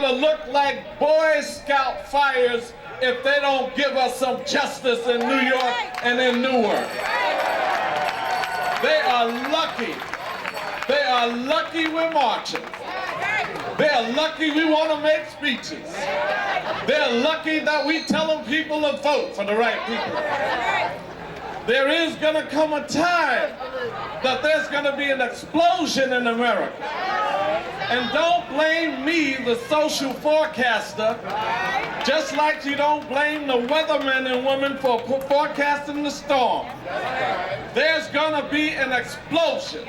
to look like Boy Scout fires if they don't give us some justice in New York and in Newark. They are lucky. They are lucky we're marching. They are lucky we want to make speeches. They're lucky that we telling people to vote for the right people. There is going to come a time that there's going to be an explosion in America. And don't blame me, the social forecaster, just like you don't blame the weathermen and women for forecasting the storm. There's going to be an explosion.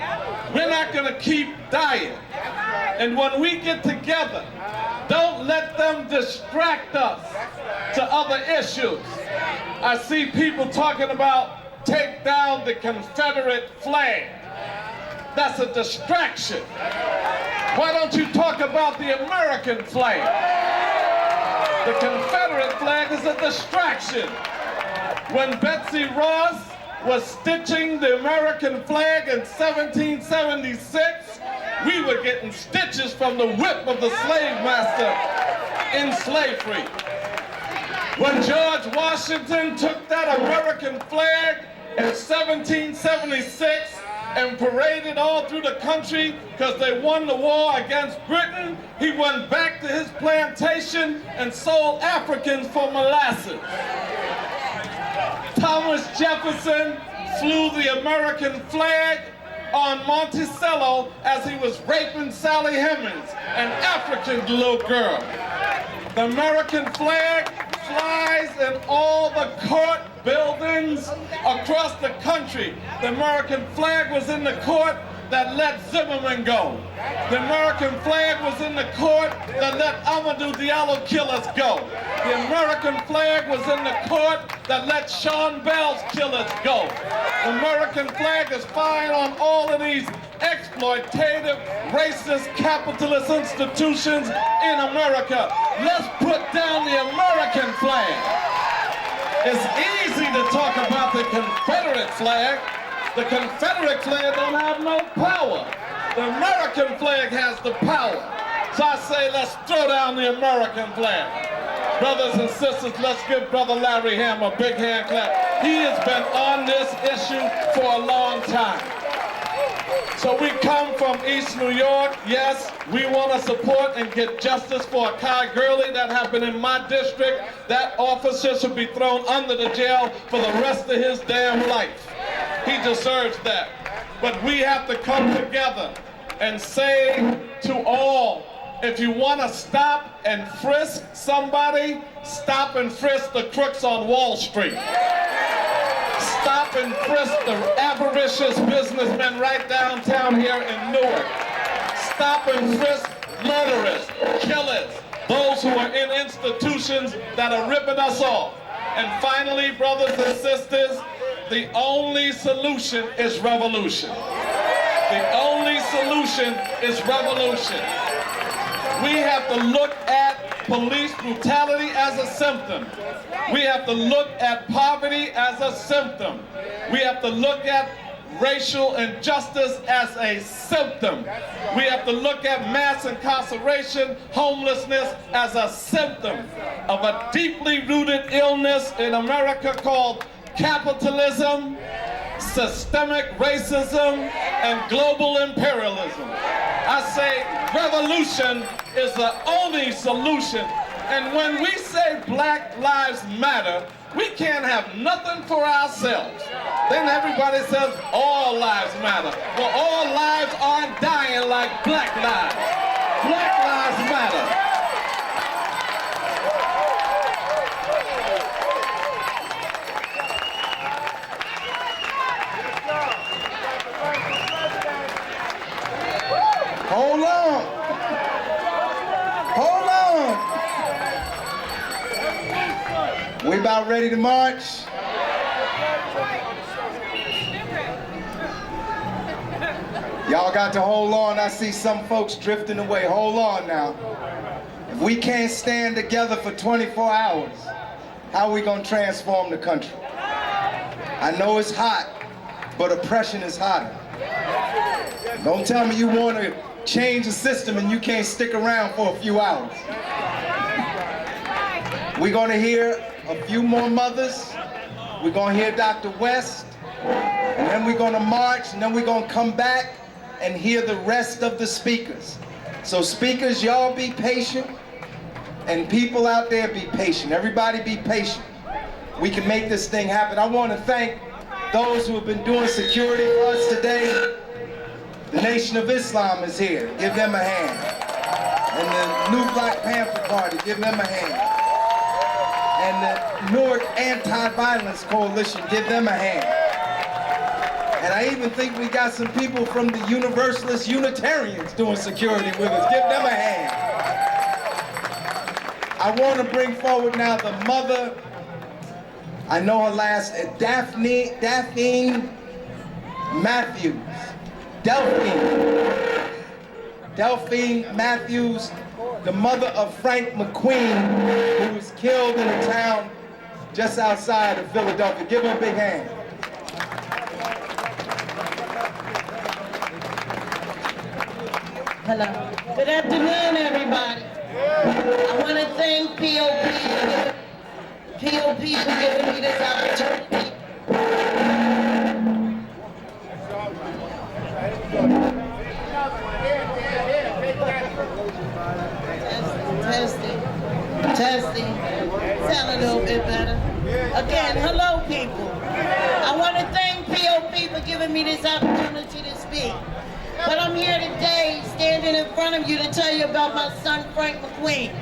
We're not going to keep dying. And when we get together, don't let them distract us to other issues. I see people talking about take down the Confederate flag. That's a distraction. Why don't you talk about the American flag? The Confederate flag is a distraction. When Betsy Ross was stitching the American flag in 1776, we were getting stitches from the whip of the slave master in slavery. When George Washington took that American flag in 1776 and paraded all through the country because they won the war against Britain, he went back to his plantation and sold Africans for molasses. Thomas Jefferson flew the American flag on Monticello as he was raping Sally Hemings, an African little girl. The American flag flies in all the court buildings across the country. The American flag was in the court that let Zimmerman go. The American flag was in the court that let Amadou Diallo killers go. The American flag was in the court that let Sean Bell's killers go. The American flag is fine on all of these exploitative, racist, capitalist institutions in America. Let's put down the American flag. It's easy to talk about the Confederate flag. The Confederate flag don't have no power. The American flag has the power. So I say, let's throw down the American flag. Brothers and sisters, let's give Brother Larry Ham a big hand clap. He has been on this issue for a long time. So we come from East New York. Yes, we want to support and get justice for Akai Gurley. That happened in my district. That officer should be thrown under the jail for the rest of his damn life. He deserves that. But we have to come together and say to all, if you want to stop and frisk somebody, stop and frisk the crooks on Wall Street. Stop and frisk the avaricious businessmen right downtown here in Newark. Stop and frisk murderers, killers, those who are in institutions that are ripping us off. And finally, brothers and sisters, the only solution is revolution. The only solution is revolution. We have to look at police brutality as a symptom. We have to look at poverty as a symptom. We have to look at racial injustice as a symptom. We have to look at mass incarceration, homelessness as a symptom of a deeply rooted illness in America called capitalism, systemic racism, and global imperialism. I say revolution is the only solution. And when we say Black Lives Matter, we can't have nothing for ourselves. Then everybody says all lives matter. Well, all lives aren't dying like black lives. Black lives matter. Hold on. Hold on. We about ready to march? Y'all got to hold on. I see some folks drifting away. Hold on now. If we can't stand together for 24 hours, how are we going to transform the country? I know it's hot, but oppression is hotter. Don't tell me you want to change the system and you can't stick around for a few hours. We're gonna hear a few more mothers. We're gonna hear Dr. West, and then we're gonna march, and then we're gonna come back and hear the rest of the speakers. So speakers, y'all be patient, and people out there be patient. Everybody be patient. We can make this thing happen. I want to thank those who have been doing security for us today. The Nation of Islam is here. Give them a hand. And the New Black Panther Party, give them a hand. And the NEWARK Anti-Violence Coalition, give them a hand. And I even think we got some people from the Universalist Unitarians doing security with us. Give them a hand. I want to bring forward now the mother. I know her last, Delphine Matthews. Delphine Matthews, the mother of Frank McQueen, who was killed in a town just outside of Philadelphia. Give her a big hand. Hello. Good afternoon, everybody. I want to thank POP for giving me this opportunity. Testing. Sound a little bit better. Again, hello, people. I want to thank POP for giving me this opportunity to speak. But I'm here today, standing in front of you to tell you about my son, Frank McQueen.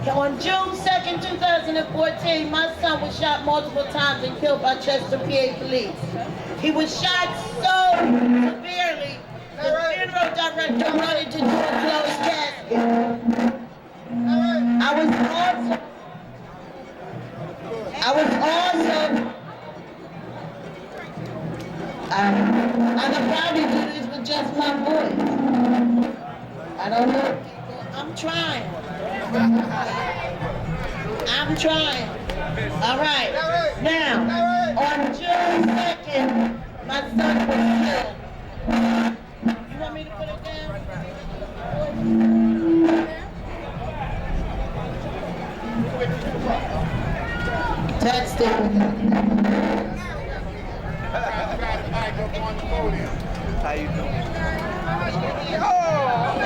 On June 2nd, 2014, my son was shot multiple times and killed by Chester, PA police. He was shot so severely, the funeral director wanted to do a closed casket. I was I'm proud to do this with just my voice. I don't know. I'm trying. All right. Now, on June 2nd, my son was killed. You want me to put it down? Testing. How you doing?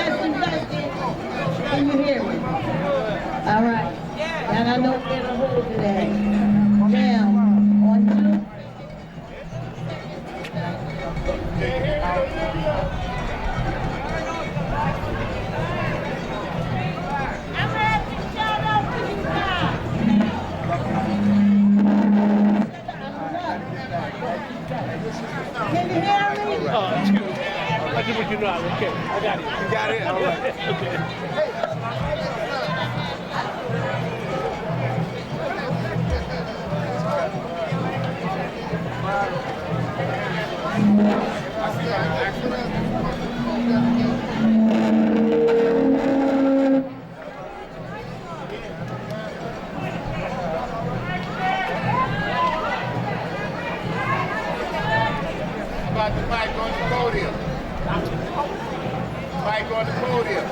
Testing. Can you hear me? All right. And I know where to hold it at. Now, on June. I'm ready to shout out to you now. Can you hear me? Oh, excuse me. I do what you know. Okay, I got it. You got it? All right. Okay. About the mic on the podium. Mic on the podium.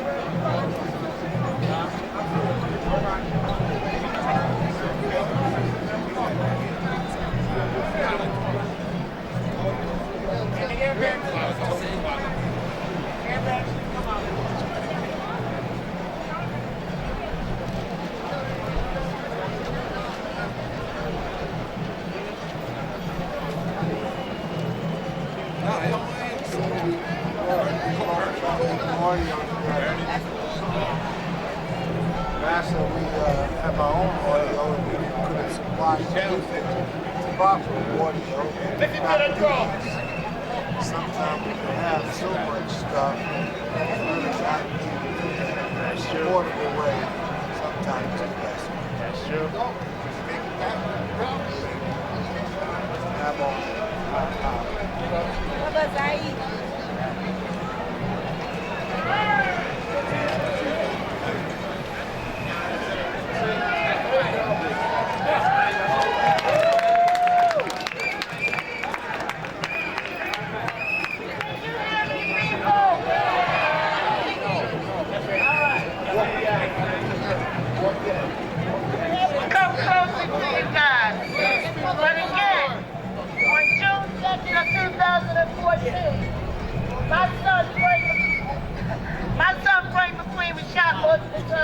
BASA, we have our own audio and we couldn't supply proper audio. Sometimes we can have so much stuff really not in a supportable way. Sometimes it's best. That's true. Have all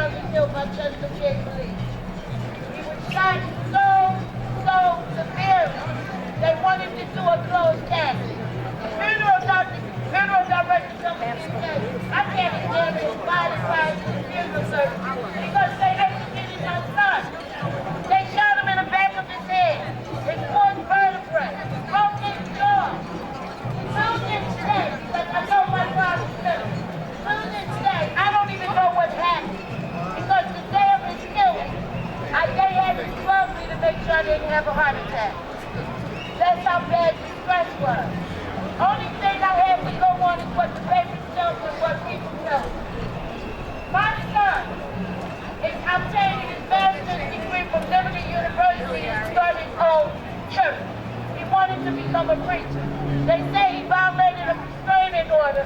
wasn't killed by just the gay police. He was shot so severely. They wanted to do a closed casket. Funeral director told me today, I can't stand this body prior to the funeral service because they executed my son. They shot him in the back of his head, his fourth vertebrae, broke his jaw. Susan said, because I know my father's living. Susan said, I don't even know what happened because the day of his killing, they had to drug me to make sure I didn't have a heart attack. That's how bad the stress was. Only thing I have to go on is what the papers tell me and what people tell me. My son is obtaining his master's degree from Liberty University and starting old church. He wanted to become a preacher. They say he violated a restraining order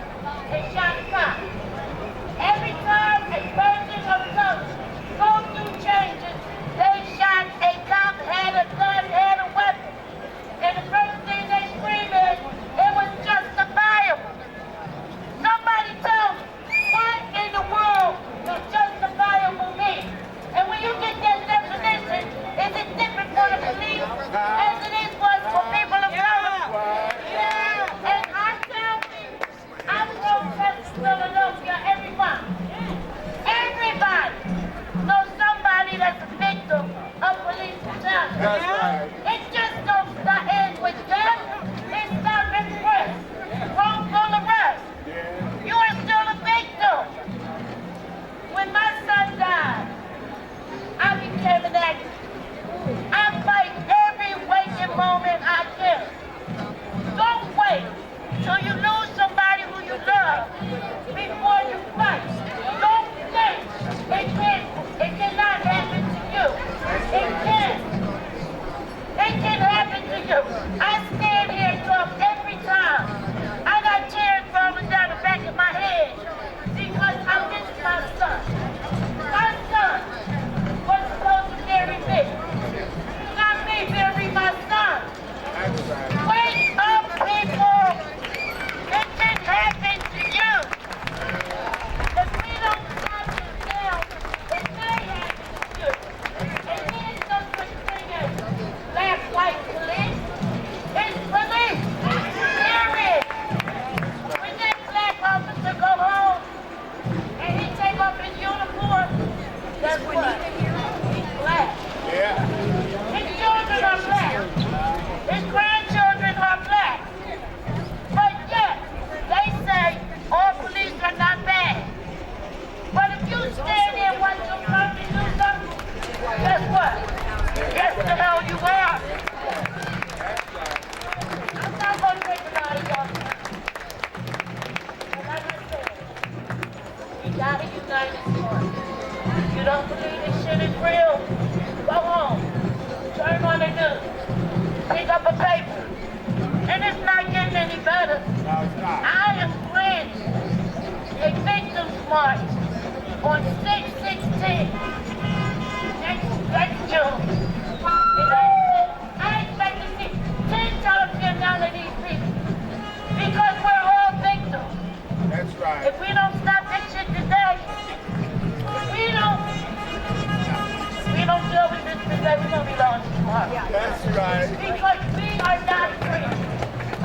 and shot a cop. Every time a person of color goes through changes, they shot a cop, had a gun, had a weapon. And the first thing they scream is, it was justifiable. Somebody tell me, what in the world does justifiable mean? And when you get that definition, is it different for the police as it is for people of color? Yeah. And I tell people, I protest Philadelphia every month. Everybody knows somebody that's a victim of police brutality. That's right. It just don't end with death. It stops with press. Wrongful arrest. You are still a victim. When my son died, I became an activist. I fight every waking moment I can. Don't wait till you lose somebody who you love before you fight. Don't think it cannot happen to you. It can. It can happen to you. I stand here and talk every time. I got tears falling down the back of my head because I miss my son. My son was supposed to bury me. Not me bury my son. Wake up, people. It can happen to you. If we don't stop this now, it may happen to you. And there's no such thing as black, white police. It's police. Period. When that black officer go home and he take off his uniform, guess what? He's black. Yeah. His children are black. His grandchildren are black. But yet, they say all police are not bad. But if you stand there and watch your country do something, guess what? Yes, the hell you are. I'm not going to take a lot of y'all time. But like I said, we got to unite as one. If you don't believe this shit is real, go home. Turn on the news. Pick up a paper. And it's not getting any better. No, it's not. I am planning a victims march on 6/16 next June. And I expect to see 10 times the amount of these people because we're all victims. That's right. If we don't stop this shit today, if we don't deal with this today, we're going to be lost tomorrow. That's right. Because we are not free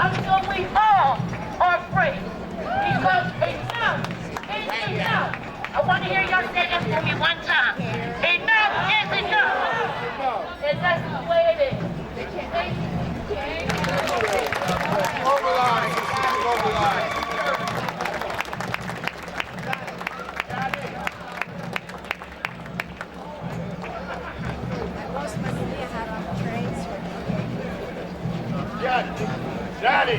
until we all are free. Because enough is enough. I want to hear y'all say this for me one time. Enough is enough. And that's the way it is. Mobilize. Mobilize. Johnny.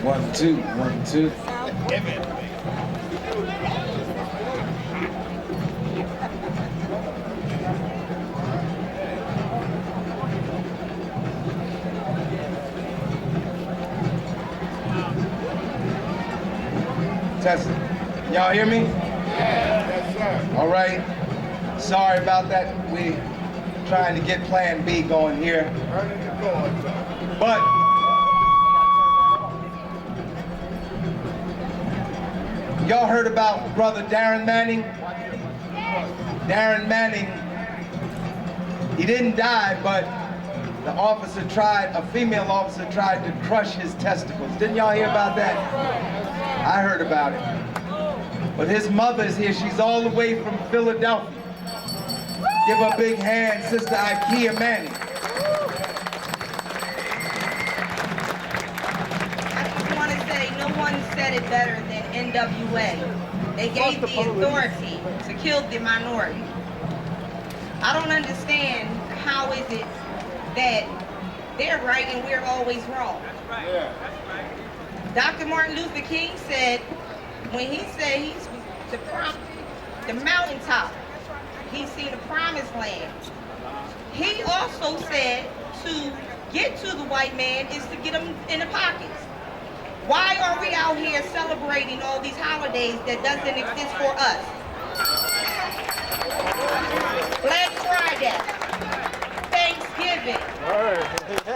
1, 2, 1, 2. Testing. Y'all hear me? Yes, sir. All right. Sorry about that. We trying to get Plan B going here. Burning the door, sir. But Y'all heard about brother Darren Manning? Darren Manning, he didn't die, but the officer tried, a female officer tried to crush his testicles. Didn't y'all hear about that? I heard about it. But his mother is here. She's all the way from Philadelphia. Give a big hand, Sister Ikea Manning. No one said it better than NWA. They gave the authority to kill the minority. I don't understand how is it that they're right and we're always wrong. Dr. Martin Luther King said, when he said he's the mountaintop, he's seen the promised land. He also said to get to the white man is to get him in the pockets. Why are we out here celebrating all these holidays that doesn't exist for us? Black Friday, Thanksgiving,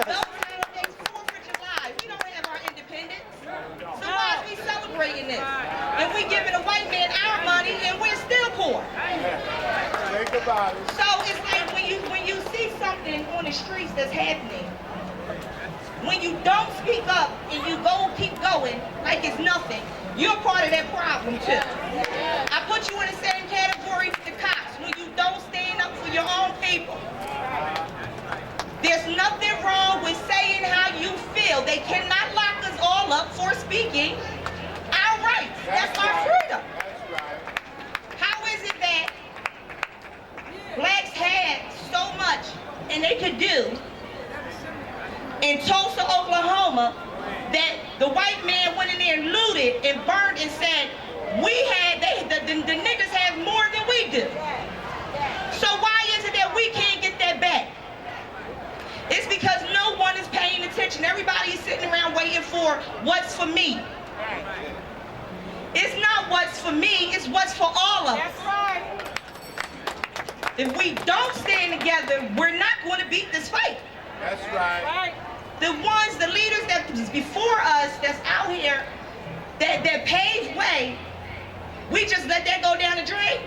those holidays, 4th of July, we don't have our independence. So why are we celebrating this? And we giving a white man our money and we're still poor. Think about it. So it's like when you see something on the streets that's happening, when you don't speak up and you keep going like it's nothing, you're part of that problem too. I put you in the same category with the cops when you don't stand up for your own people. There's nothing wrong with saying how you feel. They cannot lock us all up for speaking our rights. That's our freedom. How is it that blacks had so much and they could do in Tulsa, Oklahoma, that the white man went in there and looted and burned and said, the niggas have more than we do. So why is it that we can't get that back? It's because no one is paying attention. Everybody is sitting around waiting for what's for me. It's not what's for me, it's what's for all of us. That's right. If we don't stand together, we're not going to beat this fight. That's right. The leaders that was before us, that's out here, that paved way, we just let that go down the drain.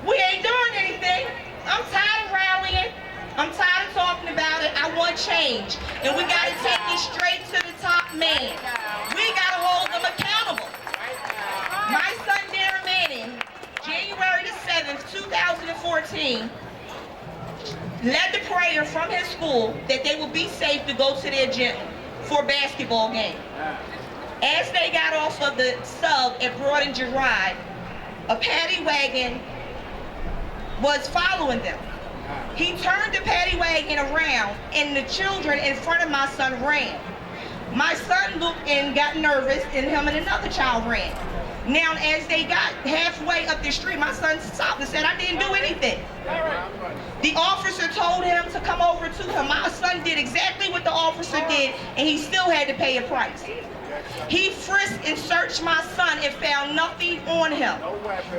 We ain't doing anything. I'm tired of rallying. I'm tired of talking about it. I want change. And we got to take it straight to the top man. We got to hold them accountable. My son, Darren Manning, January the 7th, 2014, led the prayer from his school that they would be safe to go to their gym for a basketball game. As they got off of the sub at Broad and Girard, a paddy wagon was following them. He turned the paddy wagon around and the children in front of my son ran. My son looked and got nervous and him and another child ran. Now, as they got halfway up the street, my son stopped and said, I didn't do anything. The officer told him to come over to him. My son did exactly what the officer did, and he still had to pay a price. He frisked and searched my son and found nothing on him.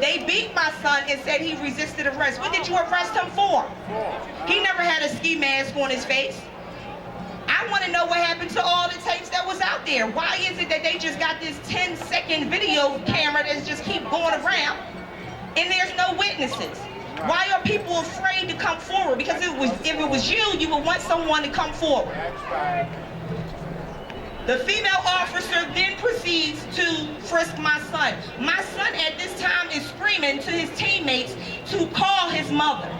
They beat my son and said he resisted arrest. What did you arrest him for? He never had a ski mask on his face. I want to know what happened to all the tapes that was out there. Why is it that they just got this 10-second video camera that's just keep going around and there's no witnesses? Why are people afraid to come forward? Because if it was you, you would want someone to come forward. The female officer then proceeds to frisk my son. My son at this time is screaming to his teammates to call his mother.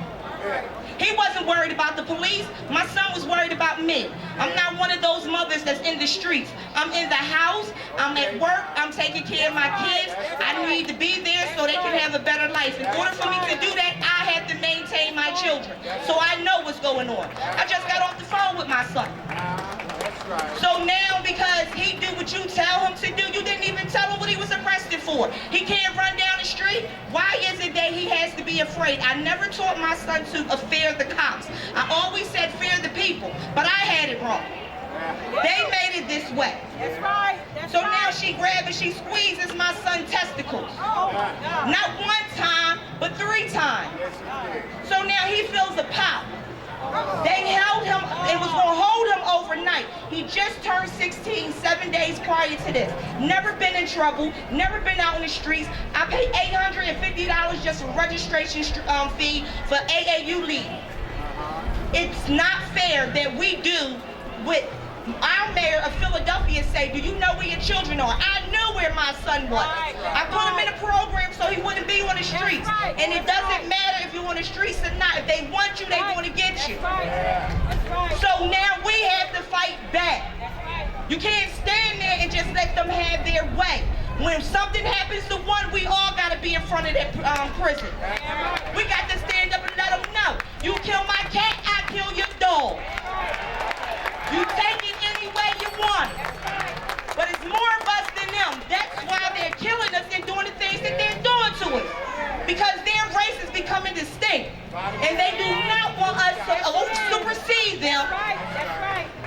He wasn't worried about the police. My son was worried about me. I'm not one of those mothers that's in the streets. I'm in the house, I'm at work, I'm taking care of my kids. I need to be there so they can have a better life. In order for me to do that, I have to maintain my children. So I know what's going on. I just got off the phone with my son. So now, because he do what you tell him to do, you didn't even tell him what he was arrested for. He can't run down the street. Why is it that he has to be afraid? I never taught my son to fear the cops. I always said fear the people, but I had it wrong. They made it this way. That's right. So now she grabs and she squeezes my son's testicles. Not one time, but 3 times. So now he feels a pop. They held him, it was going to hold him overnight. He just just turned 16 7 days prior to this. Never been in trouble, never been out in the streets. I paid $850 just for registration fee for AAU leave. It's not fair that we do what our mayor of Philadelphia say, do you know where your children are? I knew where my son was. I put him in a program so he wouldn't be on the streets. And it doesn't matter if you're on the streets or not. If they want you, they're going to get you. So now we have to fight back. You can't stand there and just let them have their way. When something happens to one, we all got to be in front of that prison. We got to stand up and let them know. You kill my cat, I kill your dog. You take it any way you want it. But it's more of us than them. That's why they're killing us and doing the things that they're doing to us. Because their race is becoming distinct. And they do not want us to supersede them.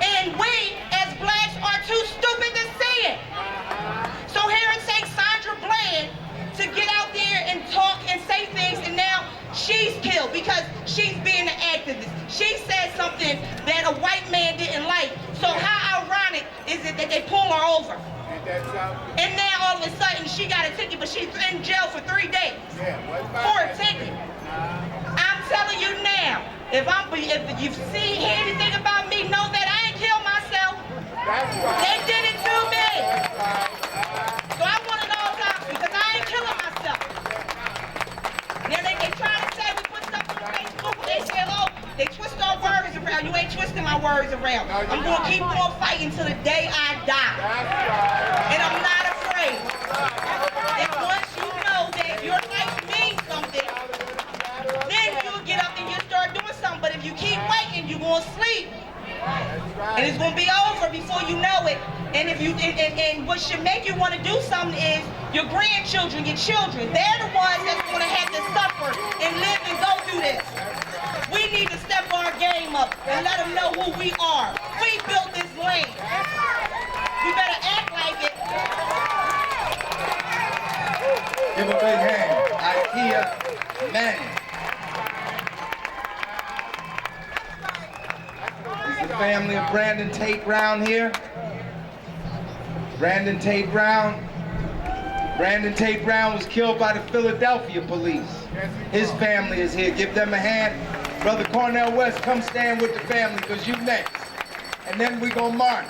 And we, as blacks, are too stupid to see it. So here it takes Sandra Bland to get out there and talk and say things, and now she's killed because she's being an activist. She said something that a white man didn't like. So how ironic is it that they pull her over? And now all of a sudden she got a ticket, but she's in jail for 3 days for a ticket. I'm telling you now, if you see anything about me, know that I ain't killed myself. They did it to me. So I want it all out because I ain't killing myself. Now they try to say we put stuff on Facebook. They say, oh, they twist our words around. You ain't twisting my words around. I'm going to keep on fighting till the day I die. And I'm not afraid. And once you know that your life means something, then you'll get up and you'll start doing something. But if you keep waiting, you're going to sleep. And it's going to be over before you know it. And if you and what should make you want to do something is your grandchildren, your children. They're the ones that's going to have to suffer and live and go through this. We need to step our game up and let them know who we are. We built this land. We better act like it. Give a big hand. IKEA Manning. The family of Brandon Tate Brown here. Brandon Tate Brown. Brandon Tate Brown was killed by the Philadelphia police. His family is here. Give them a hand. Brother Cornell West, come stand with the family because you next. And then we gonna march.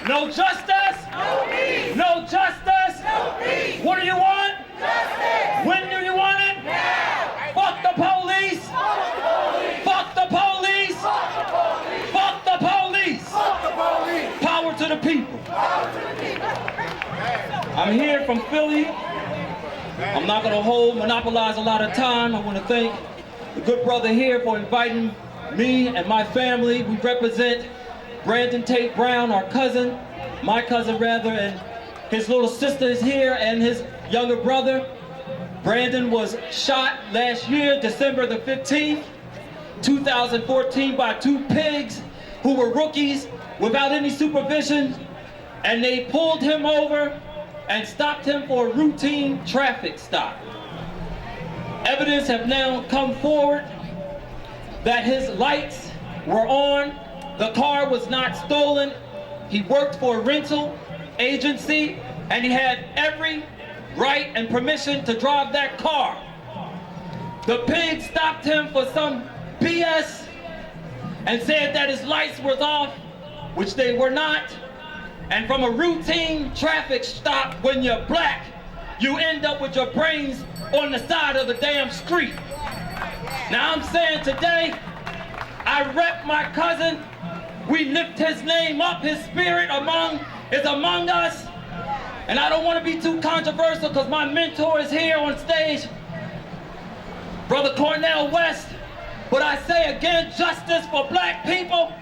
No justice? No peace! No justice? No peace! What do you want? Justice! When do you want it? Now! Fuck the police! Fuck the police! Fuck the police! Fuck the police! Fuck the police! Fuck the police! Power to the people. Power to the people! I'm here from Philly. I'm not going to monopolize a lot of time. I want to thank the good brother here for inviting me and my family. We represent Brandon Tate Brown, our cousin, my cousin rather, and his little sister is here and his younger brother. Brandon was shot last year, December the 15th, 2014 by 2 pigs who were rookies without any supervision, and they pulled him over and stopped him for a routine traffic stop. Evidence have now come forward that his lights were on, the car was not stolen, he worked for a rental agency, and he had every right and permission to drive that car. The pig stopped him for some BS and said that his lights were off, which they were not. And from a routine traffic stop, when you're black, you end up with your brains on the side of the damn street. Now I'm saying today, I rep my cousin. We lift his name up, his spirit is among us. And I don't want to be too controversial because my mentor is here on stage, Brother Cornell West. But I say again, justice for black people.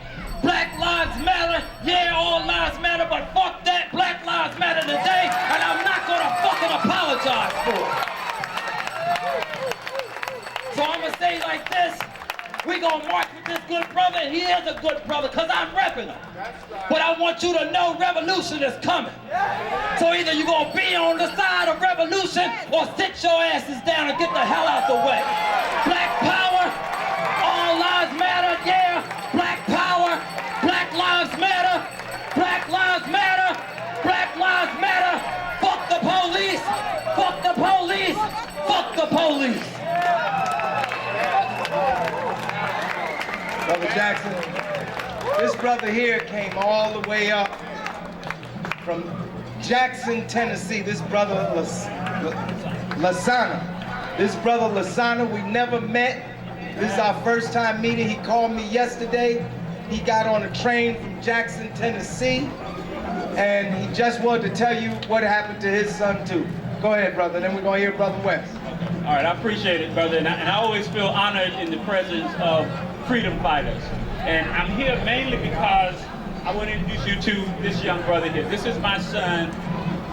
Black lives matter. Yeah, all lives matter, but fuck that. Black lives matter today, and I'm not gonna fucking apologize for it. So I'm gonna say like this. We gonna march with this good brother, and he is a good brother, cause I'm repping him. But I want you to know revolution is coming. So either you gonna be on the side of revolution, or sit your asses down and get the hell out the way. Black power, all lives matter, yeah. Black power, matter. Black lives matter. Fuck the police. Fuck the police. Fuck the police. Brother Jackson, this brother here came all the way up from Jackson, Tennessee. This brother Lasana. This brother Lasana, we never met. This is our first time meeting. He called me yesterday. He got on a train from Jackson, Tennessee, and he just wanted to tell you what happened to his son too. Go ahead, brother, then we're gonna hear Brother West. All right, I appreciate it, brother, and I always feel honored in the presence of freedom fighters. And I'm here mainly because I want to introduce you to this young brother here. This is my son,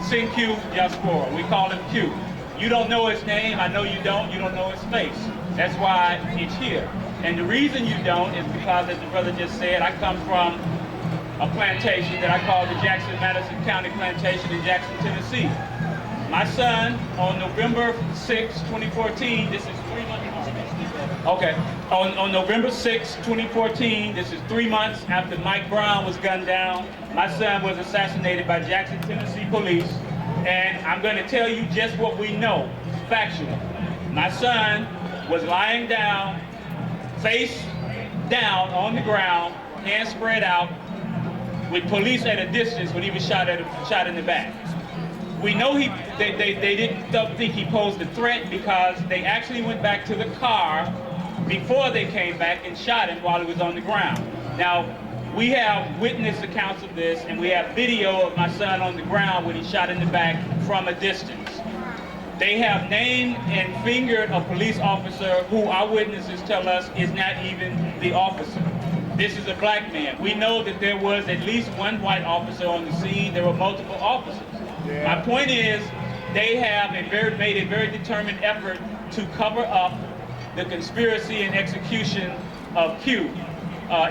Q Diaspora. We call him Q. You don't know his name, I know you don't know his face. That's why it's here. And the reason you don't is because, as the brother just said, I come from a plantation that I call the Jackson-Madison County Plantation in Jackson, Tennessee. My son, on November 6, 2014, this is 3 months. Okay, on November 6, 2014, this is 3 months after Mike Brown was gunned down. My son was assassinated by Jackson, Tennessee police. And I'm going to tell you just what we know, factual. My son was lying down, face down on the ground, hands spread out, with police at a distance when he was shot in the back. We know they didn't think he posed a threat because they actually went back to the car before they came back and shot him while he was on the ground. Now, we have witness accounts of this, and we have video of my son on the ground when he's shot in the back from a distance. They have named and fingered a police officer who our witnesses tell us is not even the officer. This is a black man. We know that there was at least one white officer on the scene. There were multiple officers. My point is, they have made a very determined effort to cover up the conspiracy and execution of Q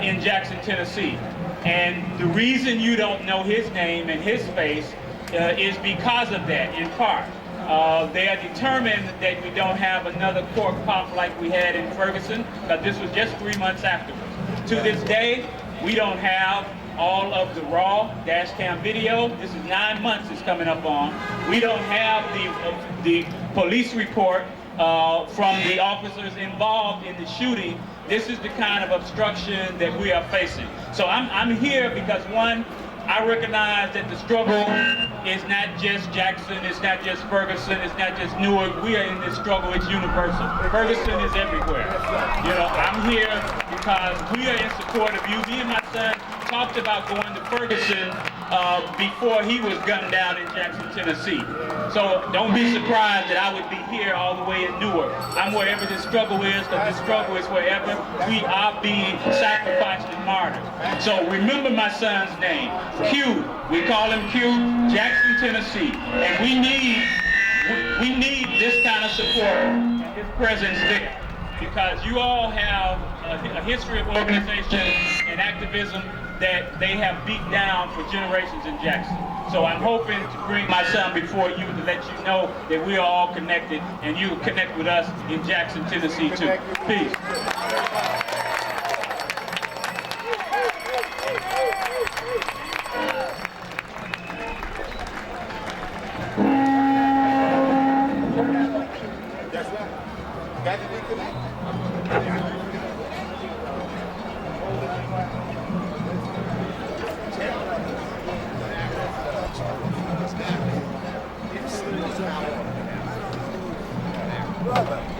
in Jackson, Tennessee. And the reason you don't know his name and his face is because of that, in part. They are determined that we don't have another cork pop like we had in Ferguson, because this was just 3 months afterwards. To this day, we don't have all of the raw dash cam video. This is 9 months it's coming up on. We don't have the police report from the officers involved in the shooting. This is the kind of obstruction that we are facing. So I'm here because, one, I recognize that the struggle is not just Jackson, it's not just Ferguson, it's not just Newark. We are in this struggle, it's universal. Ferguson is everywhere. You know, I'm here because we are in support of you. Me and my son talked about going to Ferguson before he was gunned down in Jackson, Tennessee. So don't be surprised that I would be here all the way in Newark. I'm wherever this struggle is, because this struggle is wherever we are being sacrificed and martyred. So remember my son's name, Q. We call him Q, Jackson, Tennessee. And we need this kind of support and his presence there. Because you all have a history of organization and activism that they have beat down for generations in Jackson. So I'm hoping to bring my son before you to let you know that we are all connected, and you connect with us in Jackson, Tennessee too. Peace.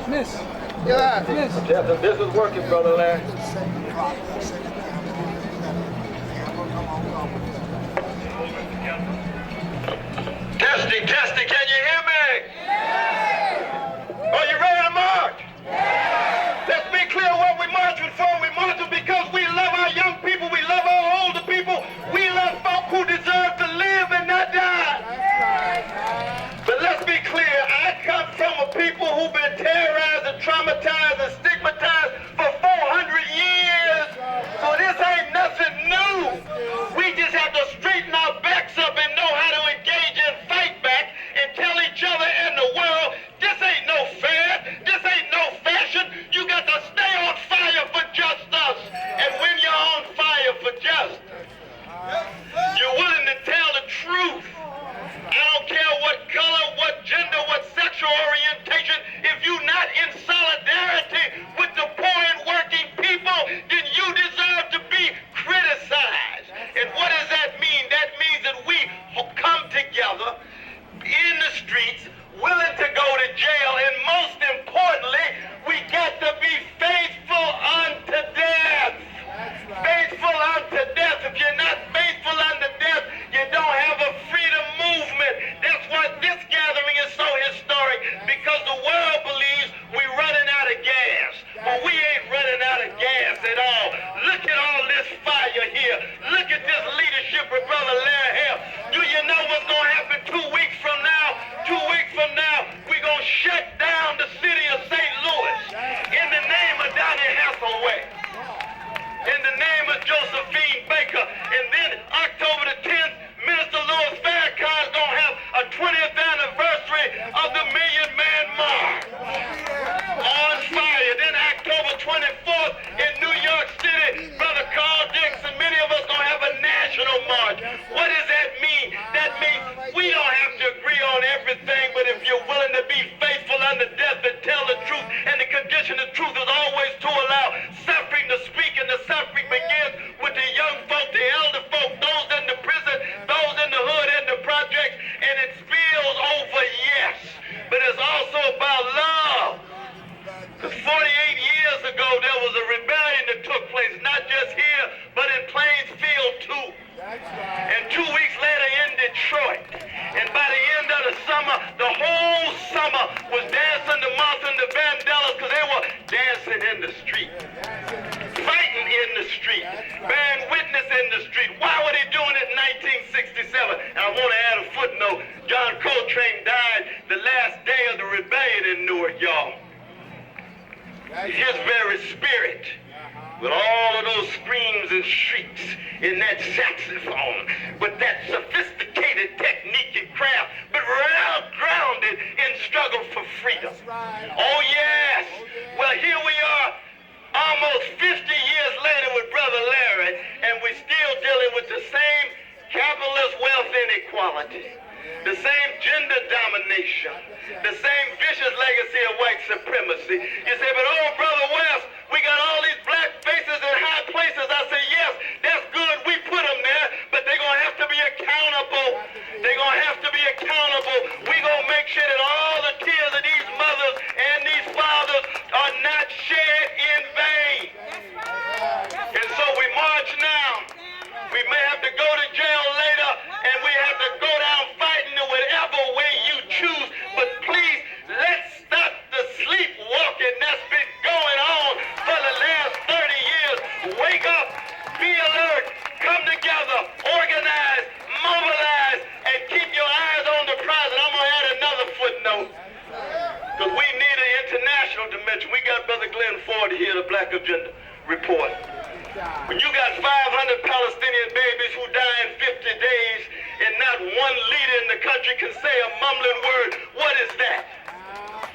Miss. Yeah. Miss. Yeah, this is working, brother Larry. Testing, testing, can you hear me? Are you ready to march? Let's be clear what we're marching for. We're marching because we love our young people, we love our older people, we love folk who deserve to live and not die. But let's be clear, I come from a people who've been terrorized and traumatized and stigmatized for 400 years. 20th anniversary of the Million Man March. On fire. Then October 24th in New York City, Brother Carl Dixon, many of us gonna have a national march. What does that mean? That means we don't have to agree on everything, but if you're willing to be faithful unto death and tell the truth, and the condition of truth is always to allow suffering to speak, and the suffering begins with the young folk, the elder folk, those in the prison, those in the hood and the projects, and it spills over, yes, but it's also about love. Because 48 years ago, there was a rebellion that took place, not just here, but in Plainsfield too. And 2 weeks later in Detroit. And by the end of the summer, the whole summer was dancing the Martha and the Vandellas, because they were dancing in the street, fighting in the street, bearing witness in the street. Why were they doing it in 1967? And I want to add a footnote. John Coltrane died the last day of the rebellion in Newark, y'all. His very spirit, with all of those screams and shrieks in that saxophone, but that sophisticated technique and craft, but grounded in struggle for freedom. Oh yes. Well, here we are, almost 50 years later with Brother Larry, and we're still dealing with the same capitalist wealth inequality, the same gender domination, the same vicious legacy of white supremacy. You say, but oh, Brother West, we got all these black faces in high places. I say, yes, that's good. We put them there, but they're going to have to be accountable. They're going to have to be accountable. We're going to make sure that all the tears of these mothers and these fathers are not shed in vain. And so we march now. We may have to go to jail later, and we have to go down fighting in whatever way you choose. But please, let's stop the sleepwalking that's been going on for the last 30 years. Wake up, be alert, come together, organize, mobilize, and keep your eyes on the prize. And I'm going to add another footnote, because we need an international dimension. We got Brother Glenn Ford here, the Black Agenda report. When you got 500 Palestinian babies who die in 50 days and not one leader in the country can say a mumbling word, what is that?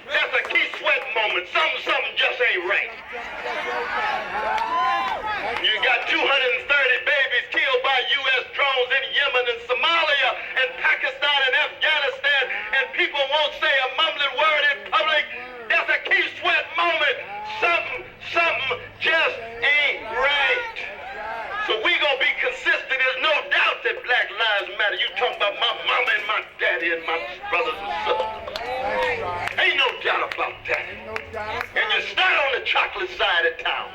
That's a key sweat moment. Something just ain't right. You got 230 babies killed by U.S. drones in Yemen and Somalia and Pakistan and Afghanistan, and people won't say a mumbling word in public. That's a key sweat moment. Something just ain't right. So we gonna be consistent. There's no doubt that Black Lives Matter. You talking about my mama and my daddy and my brothers and sisters. Ain't no doubt about that. And you start on the chocolate side of town.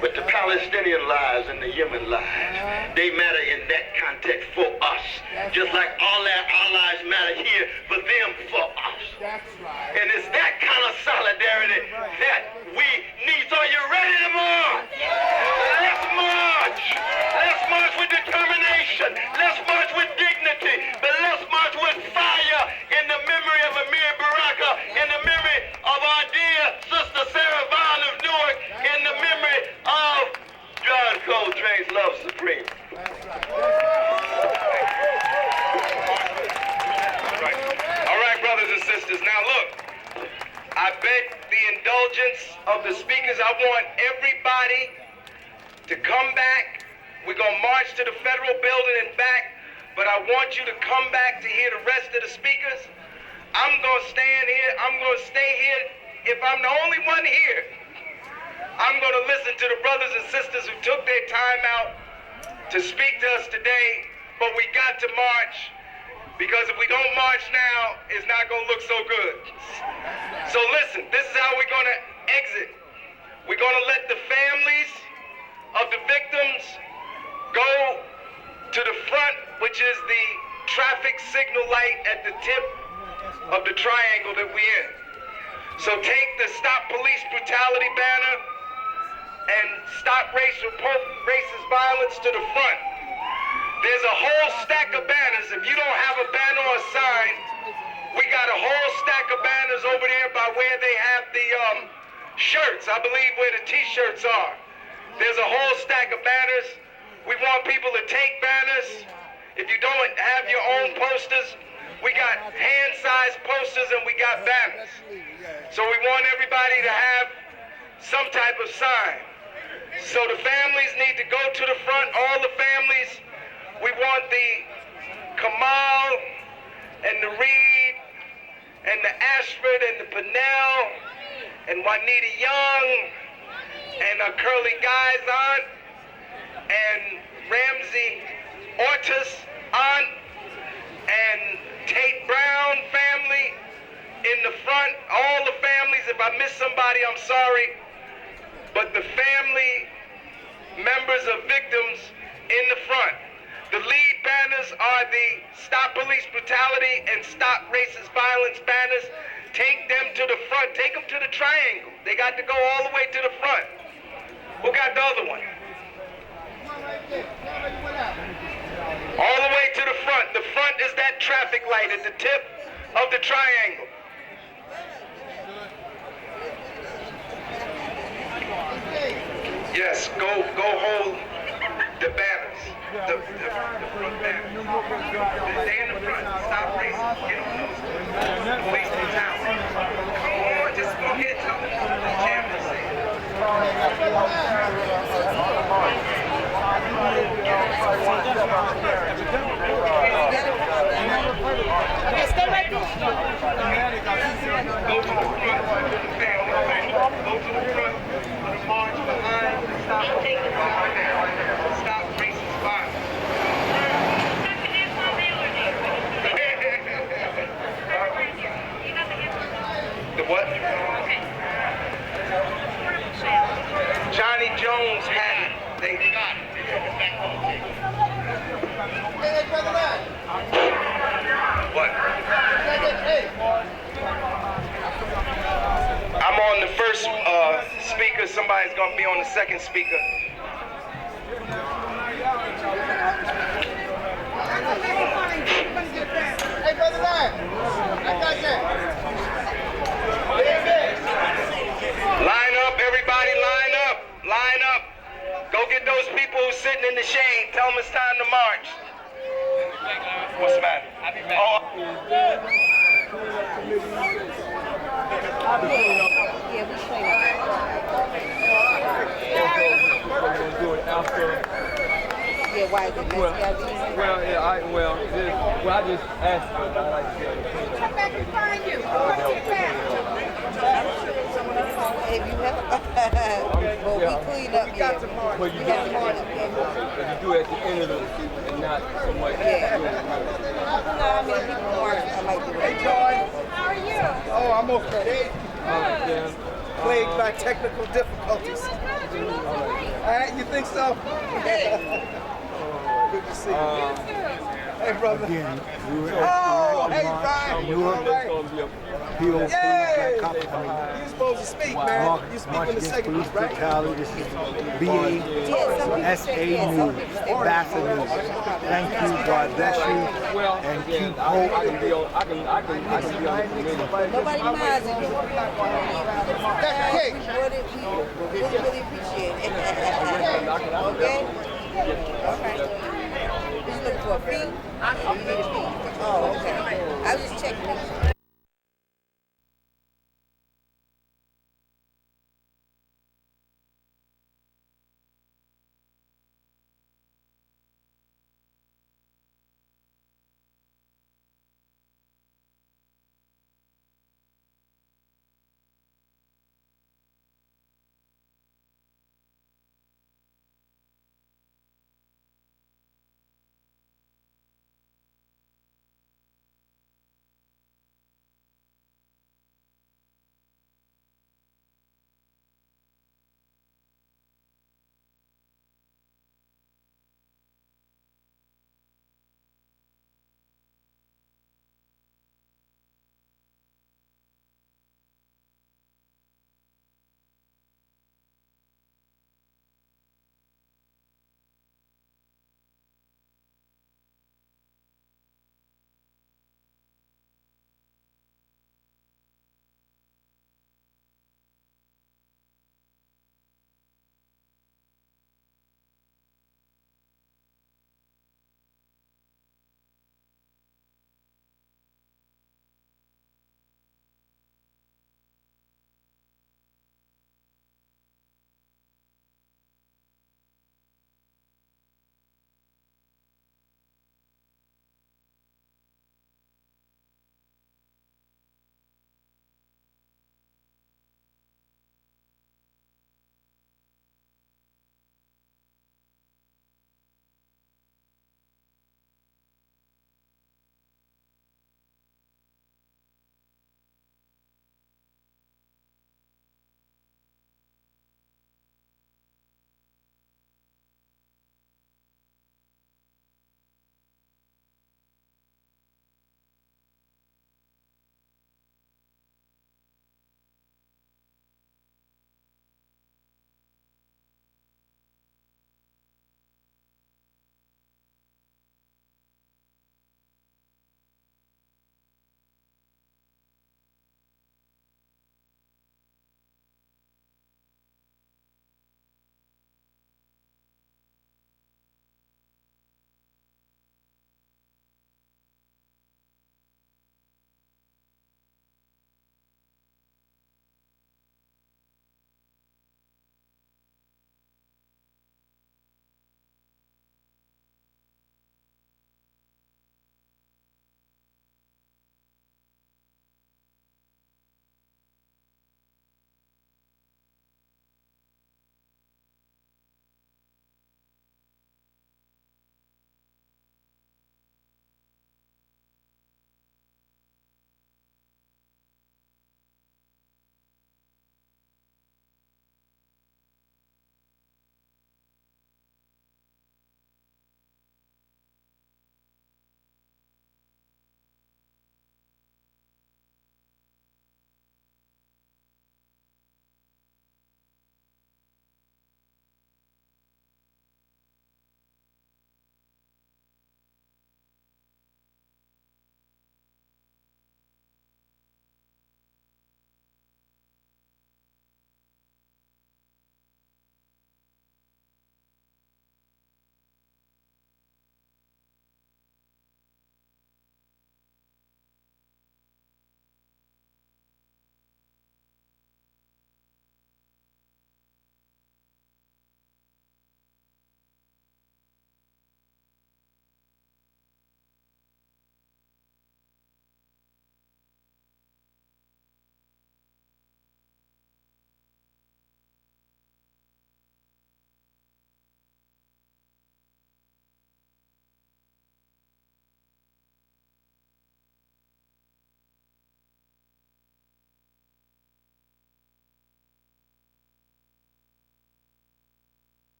But the Palestinian lives and the Yemen lives, they matter in that context for us. Just like all our lives matter here, for them, for us. And it's that kind of solidarity that we need. So are you ready to march? Let's march. Let's march with determination. Let's march with dignity. But let's march with fire in the memory of Amir Baraka, in the memory of our dear sister Sarah Vaughn of Newark, in the memory of John Coltrane's Love Supreme. All right, brothers and sisters. Now look, I beg the indulgence of the speakers. I want everybody to come back. We're going to march to the federal building and back, but I want you to come back to hear the rest of the speakers. I'm going to stand here. I'm going to stay here. If I'm the only one here, I'm going to listen to the brothers and sisters who took their time out to speak to us today, but we got to march, because if we don't march now, it's not going to look so good. So listen, this is how we're going to exit. We're going to let the families of the victims go to the front, which is the traffic signal light at the tip of the triangle that we're in. So take the Stop Police Brutality banner and Stop Racist Violence to the front. There's a whole stack of banners. If you don't have a banner or a sign, we got a whole stack of banners over there by where they have the shirts. I believe where the t-shirts are. There's a whole stack of banners. We want people to take banners. If you don't have your own posters, we got hand-sized posters and we got banners. So we want everybody to have some type of sign. So the families need to go to the front, all the families. We want the Kamal and the Reed and the Ashford and the Pennell and Juanita Young and Curly Guy's aunt and Ramsey Ortiz aunt and Tate Brown family in the front. All the families, if I miss somebody, I'm sorry. But the family members of victims in the front. The lead banners are the Stop Police Brutality and Stop Racist Violence banners. Take them to the front. Take them to the triangle. They got to go all the way to the front. Who got the other one? All the way to the front. The front is that traffic light at the tip of the triangle. Yes, go hold the banners. The front banners. Stay in the front. Stop racing. Get on those. Police brutality. Come on, just go ahead. Tell them the chairman say it. Stay right there. Go to the front of the family. Go to the front of the march behind. Stop racist violence. The what? Johnny Jones had it. They got it. What? I'm on the first speaker. Somebody's gonna be on the second speaker. Hey, Brother Ryan, I got that. Line up, everybody, line up. Line up. Go get those people who's sitting in the shade. Tell them it's time to march. What's the matter? I'll be back. I just asked her. I like to Come back and find you. Come to the bathroom. If you have, but we clean up here. But you got to march. You do it at the end of the and not so much. Yeah. I don't know how many people march. I might do it. How are you? Oh, I'm okay. Yeah. Plagued by technical difficulties. All right, you think so? Good to see you. Hey, brother. Again, Oh, hey, Ryan. NEWARK. All right. POP, Yay! cop, You're supposed to speak, man. You speak in the second police group, right? brutality. This is BASA News, BASA News. Thank you, God bless you, and keep hope. I can be on the committee. Nobody minds it. That's the cake. We really appreciate it. Okay? Okay. Just looking for a fee? You need a fee? Oh, okay. I was just